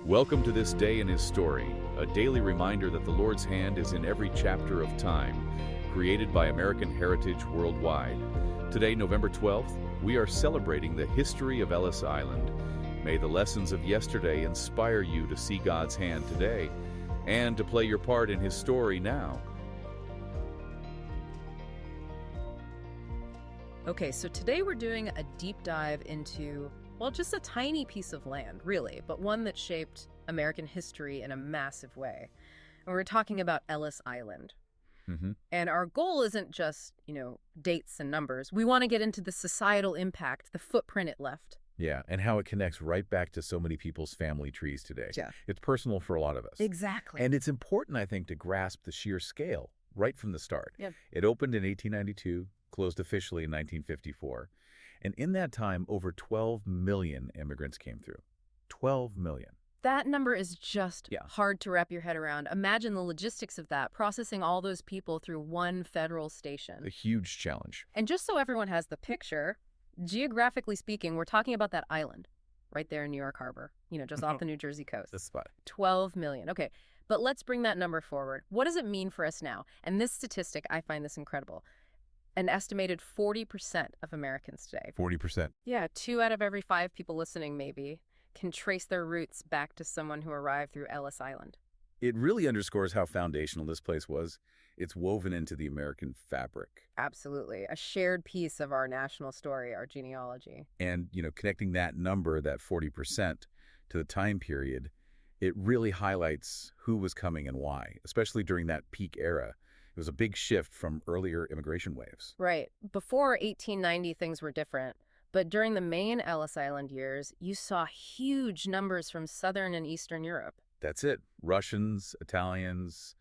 Welcome to this day in His story, a daily reminder that the Lord's hand is in every chapter of time, created by American heritage worldwide. Today, November 12th, we are celebrating the history of Ellis Island. May the lessons of yesterday inspire you to see God's hand today and to play your part in His story now. Okay, so today we're doing a deep dive into, well, just a tiny piece of land, really, but one that shaped American history in a massive way. And we're talking about Ellis Island. And our goal isn't just, dates and numbers. We want to get into the societal impact, the footprint it left. Yeah, and how it connects right back to so many people's family trees today. Yeah. It's personal for a lot of us. Exactly. And it's important, I think, to grasp the sheer scale right from the start. Yeah. It opened in 1892, closed officially in 1954. And in that time, over 12 million immigrants came through. 12 million. That number is just hard to wrap your head around. Imagine the logistics of that, processing all those people through one federal station. A huge challenge. And just so everyone has the picture, geographically speaking, we're talking about that island right there in New York Harbor, just off the New Jersey coast. This spot. 12 million. Okay, but let's bring that number forward. What does it mean for us now? And this statistic, I find this incredible. An estimated 40% of Americans today. 40%. Yeah, 2 out of every 5 people listening, maybe, can trace their roots back to someone who arrived through Ellis Island. It really underscores how foundational this place was. It's woven into the American fabric. Absolutely. A shared piece of our national story, our genealogy. And, connecting that number, that 40%, to the time period, it really highlights who was coming and why, especially during that peak era. It was a big shift from earlier immigration waves. Right. Before 1890, things were different. But during the main Ellis Island years, you saw huge numbers from Southern and Eastern Europe. That's it. Russians, Italians,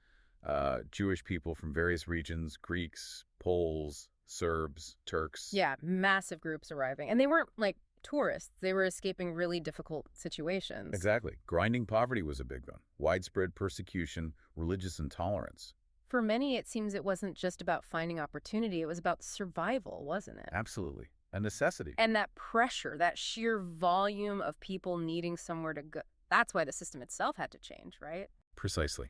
Jewish people from various regions, Greeks, Poles, Serbs, Turks. Yeah, massive groups arriving. And they weren't like tourists. They were escaping really difficult situations. Exactly. Grinding poverty was a big one. Widespread persecution, religious intolerance. For many, it seems it wasn't just about finding opportunity. It was about survival, wasn't it? Absolutely. A necessity. And that pressure, that sheer volume of people needing somewhere to go. That's why the system itself had to change, right? Precisely.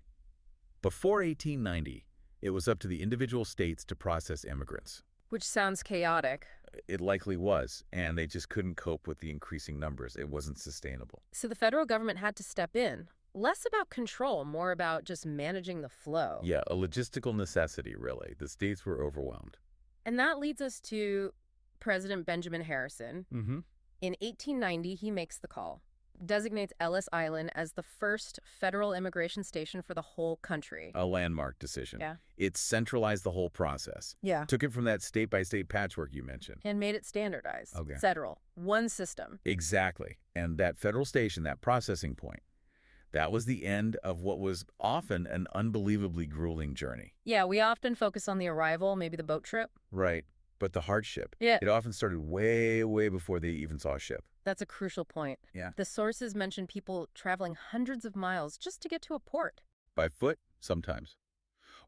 Before 1890, it was up to the individual states to process immigrants. Which sounds chaotic. It likely was, and they just couldn't cope with the increasing numbers. It wasn't sustainable. So the federal government had to step in. Less about control, more about just managing the flow. Yeah, a logistical necessity, really. The states were overwhelmed. And that leads us to President Benjamin Harrison. In 1890, he makes the call, designates Ellis Island as the first federal immigration station for the whole country. A landmark decision. Yeah. It centralized the whole process. Yeah. Took it from that state-by-state patchwork you mentioned. And made it standardized. Okay. Federal. One system. Exactly. And that federal station, that processing point, that was the end of what was often an unbelievably grueling journey. Yeah, we often focus on the arrival, maybe the boat trip. Right. But the hardship, Yeah. it often started way, way before they even saw a ship. That's a crucial point. Yeah. The sources mention people traveling hundreds of miles just to get to a port. By foot, sometimes.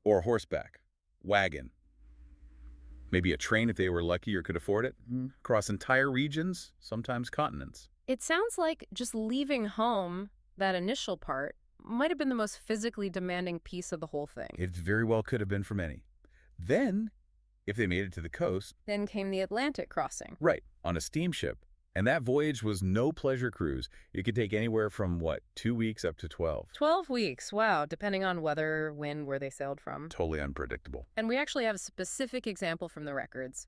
Or horseback, wagon. Maybe a train if they were lucky or could afford it. Across entire regions, sometimes continents. It sounds like just leaving home, that initial part, might have been the most physically demanding piece of the whole thing. It very well could have been for many. Then, if they made it to the coast... Then came the Atlantic crossing. Right, on a steamship. And that voyage was no pleasure cruise. It could take anywhere from, 2 weeks up to 12. 12 weeks, wow, depending on weather, wind, where they sailed from. Totally unpredictable. And we actually have a specific example from the records.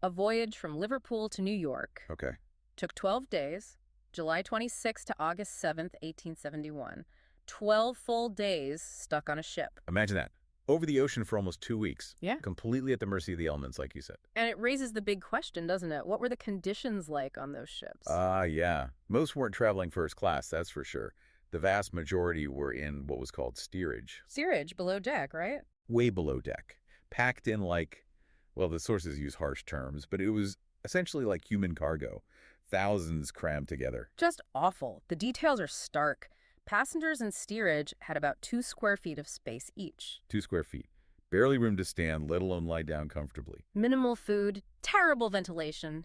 A voyage from Liverpool to New York. Okay. Took 12 days, July 26th to August 7th, 1871. 12 full days stuck on a ship. Imagine that. Over the ocean for almost 2 weeks. Yeah. Completely at the mercy of the elements, like you said. And it raises the big question, doesn't it? What were the conditions like on those ships? Yeah. Most weren't traveling first class, that's for sure. The vast majority were in what was called steerage. Steerage, below deck, right? Way below deck. Packed in the sources use harsh terms, but it was essentially like human cargo. Thousands crammed together. Just awful. The details are stark. Passengers in steerage had about 2 square feet of space each. 2 square feet. Barely room to stand, let alone lie down comfortably. Minimal food, terrible ventilation.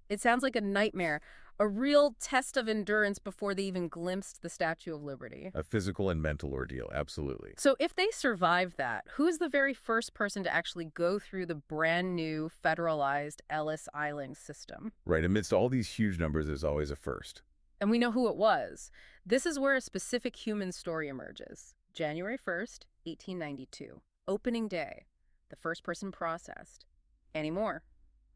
It sounds like a nightmare. A real test of endurance before they even glimpsed the Statue of Liberty. A physical and mental ordeal, absolutely. So if they survived that, who is the very first person to actually go through the brand new federalized Ellis Island system? Right, amidst all these huge numbers, there's always a first. And we know who it was. This is where a specific human story emerges. January 1st, 1892. Opening day. The first person processed. Annie Moore,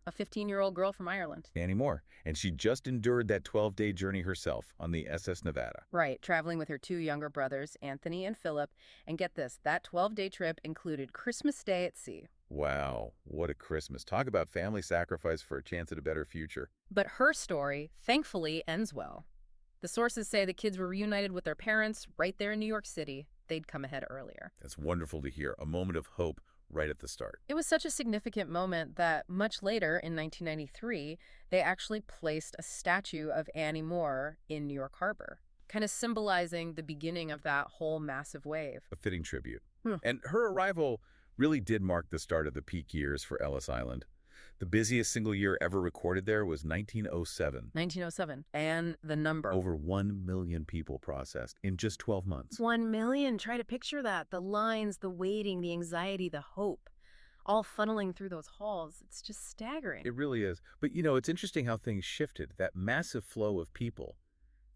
a 15-year-old girl from Ireland. Annie Moore. And she just endured that 12-day journey herself on the SS Nevada. Right, traveling with her two younger brothers, Anthony and Philip. And get this, that 12-day trip included Christmas Day at sea. Wow, what a Christmas. Talk about family sacrifice for a chance at a better future. But her story, thankfully, ends well. The sources say the kids were reunited with their parents right there in New York City. They'd come ahead earlier. That's wonderful to hear. A moment of hope right at the start. It was such a significant moment that much later, in 1993, they actually placed a statue of Annie Moore in New York Harbor, kind of symbolizing the beginning of that whole massive wave. A fitting tribute. And her arrival really did mark the start of the peak years for Ellis Island. The busiest single year ever recorded there was 1907. 1907. And the number. Over 1 million people processed in just 12 months. 1 million. Try to picture that. The lines, the waiting, the anxiety, the hope, all funneling through those halls. It's just staggering. It really is. But, you know, it's interesting how things shifted. That massive flow of people,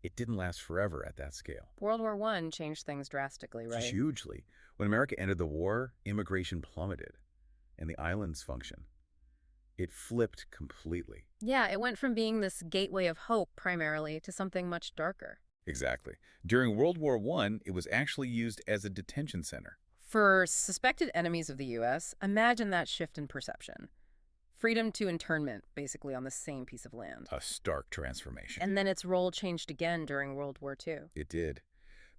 it didn't last forever at that scale. World War I changed things drastically, right? Hugely. When America ended the war, immigration plummeted, and the island's function, it flipped completely. Yeah, it went from being this gateway of hope primarily to something much darker. Exactly. During World War I, it was actually used as a detention center. For suspected enemies of the U.S., imagine that shift in perception. Freedom to internment, basically, on the same piece of land. A stark transformation. And then its role changed again during World War II. It did.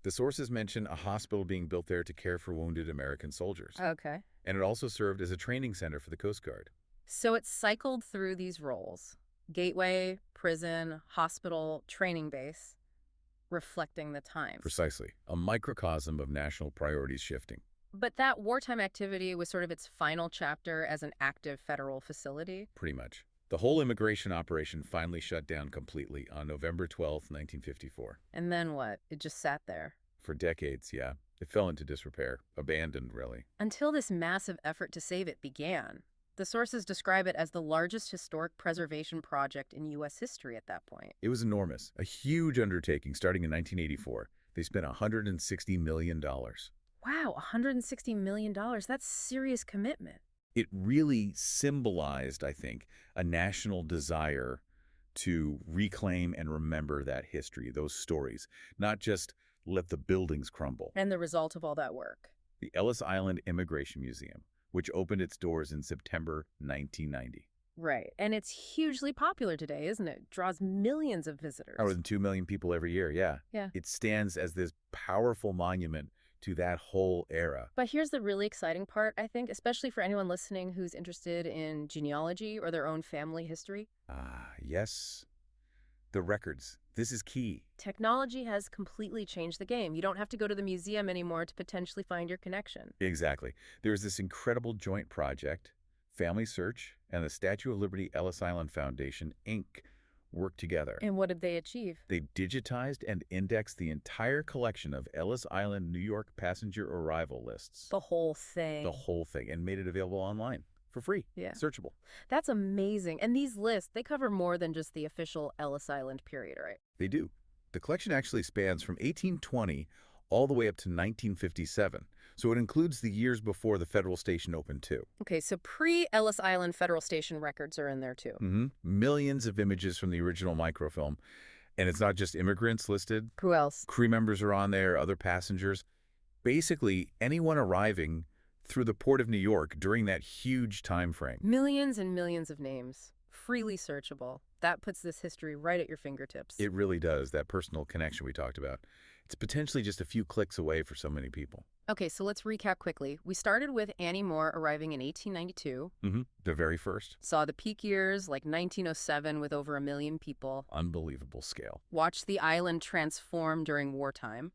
The sources mention a hospital being built there to care for wounded American soldiers. Okay. And it also served as a training center for the Coast Guard. So it cycled through these roles: gateway, prison, hospital, training base, reflecting the times. Precisely. A microcosm of national priorities shifting. But that wartime activity was sort of its final chapter as an active federal facility? Pretty much. The whole immigration operation finally shut down completely on November 12, 1954. And then what? It just sat there. For decades, yeah. It fell into disrepair. Abandoned, really. Until this massive effort to save it began. The sources describe it as the largest historic preservation project in U.S. history at that point. It was enormous. A huge undertaking starting in 1984. They spent $160 million. Wow, $160 million. That's serious commitment. It really symbolized, I think, a national desire to reclaim and remember that history, those stories, not just let the buildings crumble. And the result of all that work? The Ellis Island Immigration Museum, which opened its doors in September 1990. Right. And it's hugely popular today, isn't it? Draws millions of visitors. More than 2 million people every year, yeah. Yeah. It stands as this powerful monument to that whole era. But here's the really exciting part, I think, especially for anyone listening who's interested in genealogy or their own family history. Yes. The records. This is key. Technology has completely changed the game. You don't have to go to the museum anymore to potentially find your connection. Exactly. There's this incredible joint project, Family Search and the Statue of Liberty Ellis Island Foundation, Inc., worked together. And what did they achieve? They digitized and indexed the entire collection of Ellis Island, New York passenger arrival lists. The whole thing. The whole thing, and made it available online for free. Yeah. Searchable. That's amazing. And these lists, they cover more than just the official Ellis Island period, right? They do. The collection actually spans from 1820 all the way up to 1957. So it includes the years before the federal station opened, too. Okay, so pre-Ellis Island Federal Station records are in there, too. Millions of images from the original microfilm. And it's not just immigrants listed. Who else? Crew members are on there, other passengers. Basically, anyone arriving through the port of New York during that huge time frame. Millions and millions of names, freely searchable. That puts this history right at your fingertips. It really does, that personal connection we talked about. It's potentially just a few clicks away for so many people. Okay, so let's recap quickly. We started with Annie Moore arriving in 1892. The very first. Saw the peak years, like 1907, with over 1 million people. Unbelievable scale. Watched the island transform during wartime.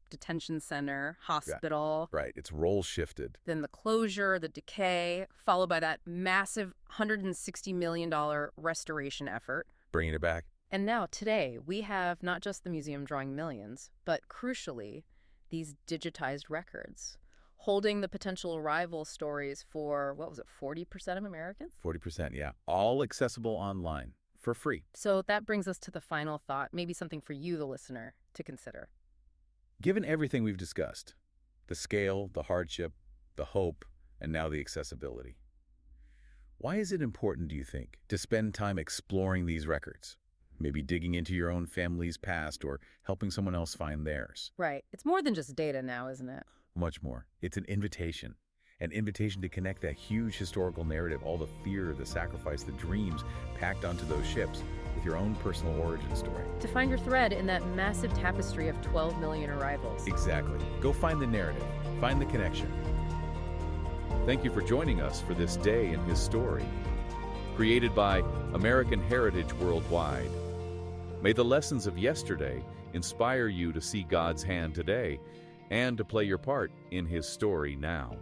Detention center, hospital. Yeah, right, its role shifted. Then the closure, the decay, followed by that massive $160 million restoration effort. Bringing it back. And now, today, we have not just the museum drawing millions, but crucially, these digitized records, holding the potential arrival stories for, what was it, 40% of Americans? 40%, yeah. All accessible online for free. So that brings us to the final thought, maybe something for you, the listener, to consider. Given everything we've discussed, the scale, the hardship, the hope, and now the accessibility, why is it important, do you think, to spend time exploring these records? Maybe digging into your own family's past or helping someone else find theirs. Right. It's more than just data now, isn't it? Much more. It's an invitation to connect that huge historical narrative, all the fear, the sacrifice, the dreams packed onto those ships with your own personal origin story. To find your thread in that massive tapestry of 12 million arrivals. Exactly. Go find the narrative. Find the connection. Thank you for joining us for this day in his story, created by American Heritage Worldwide. May the lessons of yesterday inspire you to see God's hand today and to play your part in his story now.